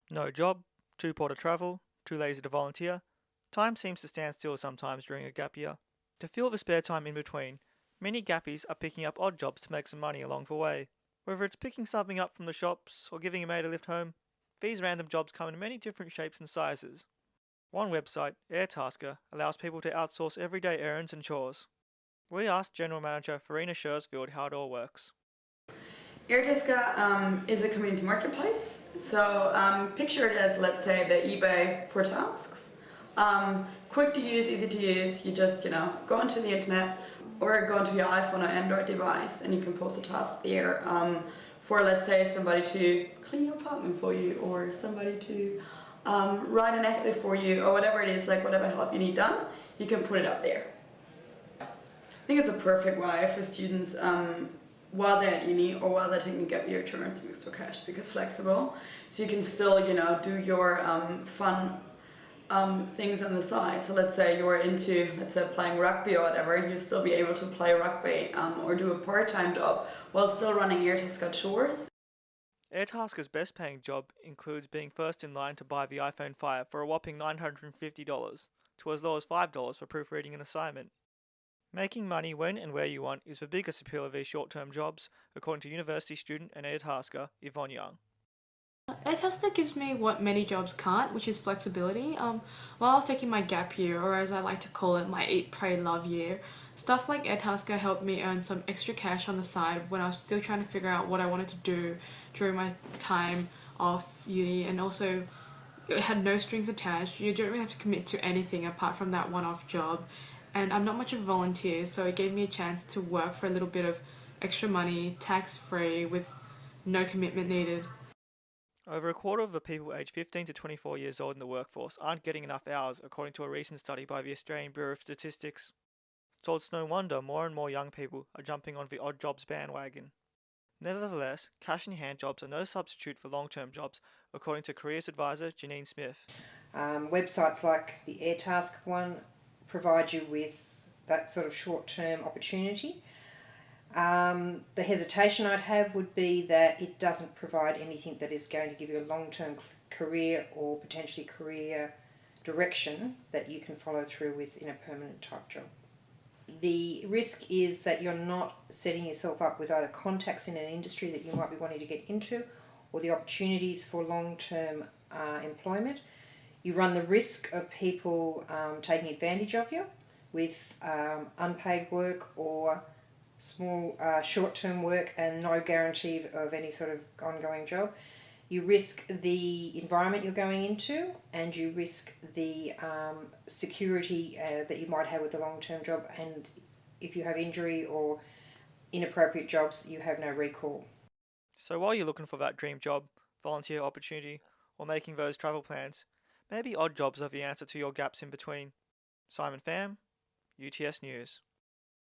No job, too poor to travel, too lazy to volunteer. Time seems to stand still sometimes during a gap year. To fill the spare time in between, many gappies are picking up odd jobs to make some money along the way. Whether it's picking something up from the shops or giving a mate a lift home, these random jobs come in many different shapes and sizes. One website, Airtasker, allows people to outsource everyday errands and chores. We asked General Manager Farina Schersfield how it all works. Airtiska is a community marketplace. So picture it as, let's say, the eBay for tasks. Quick to use, easy to use. You just, go onto the internet or go onto your iPhone or Android device and you can post a task there for, let's say, somebody to clean your apartment for you or somebody to write an essay for you or whatever it is, like whatever help you need done, you can put it up there. I think it's a perfect way for students while they're at uni or while they're taking a gap year to earn some extra cash because flexible. So you can still, do your fun things on the side. So let's say you're into, playing rugby or whatever, you still be able to play rugby or do a part-time job while still running Airtasker chores. Airtasker's best paying job includes being first in line to buy the iPhone 5 for a whopping $950 to as low as $5 for proofreading an assignment. Making money when and where you want is the biggest appeal of these short-term jobs, according to university student and Airtasker Yvonne Young. Airtasker gives me what many jobs can't, which is flexibility. While I was taking my gap year, or as I like to call it, my eat, pray, love year, stuff like Airtasker helped me earn some extra cash on the side when I was still trying to figure out what I wanted to do during my time off uni, and also it had no strings attached. You don't really have to commit to anything apart from that one-off job. And I'm not much of a volunteer, so it gave me a chance to work for a little bit of extra money, tax-free, with no commitment needed. Over a quarter of the people aged 15 to 24 years old in the workforce aren't getting enough hours, according to a recent study by the Australian Bureau of Statistics. So it's no wonder more and more young people are jumping on the odd jobs bandwagon. Nevertheless, cash in hand jobs are no substitute for long term jobs, according to careers advisor Janine Smith. Websites like the Airtask one provide you with that sort of short term opportunity. The hesitation I'd have would be that it doesn't provide anything that is going to give you a long term career or potentially career direction that you can follow through with in a permanent type job. The risk is that you're not setting yourself up with either contacts in an industry that you might be wanting to get into or the opportunities for long-term employment. You run the risk of people taking advantage of you with unpaid work or small short-term work and no guarantee of any sort of ongoing job. You risk the environment you're going into and you risk the security that you might have with a long-term job, and if you have injury or inappropriate jobs, you have no recall. So while you're looking for that dream job, volunteer opportunity, or making those travel plans, maybe odd jobs are the answer to your gaps in between. Simon Pham, UTS News.